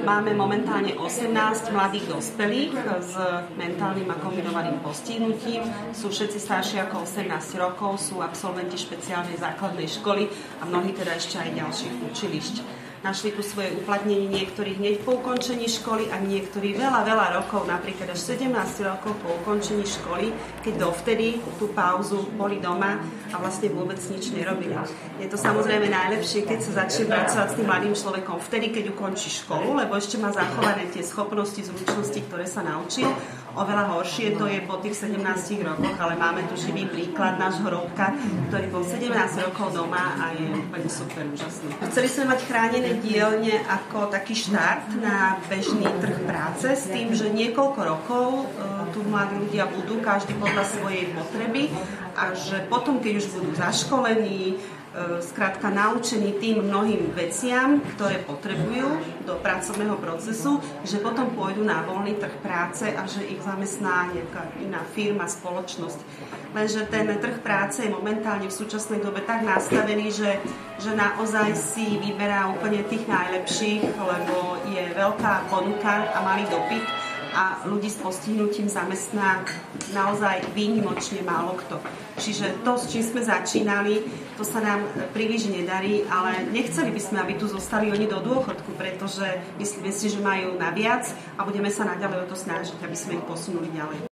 Máme momentálne 18 mladých dospelých s mentálnym a kombinovaným postihnutím. Sú všetci starší ako 18 rokov, sú absolventi špeciálnej základnej školy a mnohí teda ešte aj ďalších učilišť. Našli tu svoje uplatnenie niektorí hneď po ukončení školy a niektorí veľa rokov, napríklad až 17 rokov po ukončení školy, keď dovtedy tú pauzu boli doma a vlastne vôbec nič nerobili. Je to samozrejme najlepšie, keď sa začne pracovať s tým mladým človekom vtedy, keď ukončí školu, lebo ešte má zachované tie schopnosti, zručnosti, ktoré sa naučil. Oveľa horšie to je po tých 17 rokoch, ale máme tu živý príklad nášho Róbka, ktorý bol 17 rokov doma a je úplne super úžasný. Chceli sme mať chránené dielne ako taký štart na bežný trh práce s tým, že niekoľko rokov tu mladí ľudia budú, každý podľa svojej potreby a že potom, keď už budú zaškolení, skrátka naučení tým mnohým veciam, ktoré potrebujú do pracovného procesu, že potom pôjdu na voľný trh práce a že ich zamestná nejaká iná firma, spoločnosť. Lenže ten trh práce je momentálne v súčasnej dobe tak nastavený, že naozaj si vyberá úplne tých najlepších, lebo je veľká ponuka a malý dopyt a ľudí s postihnutím zamestná naozaj výnimočne málo kto. Čiže to, s čím sme začínali, to sa nám príliš nedarí, ale nechceli by sme, aby tu zostali oni do dôchodku, pretože myslíme si, že majú naviac a budeme sa naďalej o to snažiť, aby sme ich posunuli ďalej.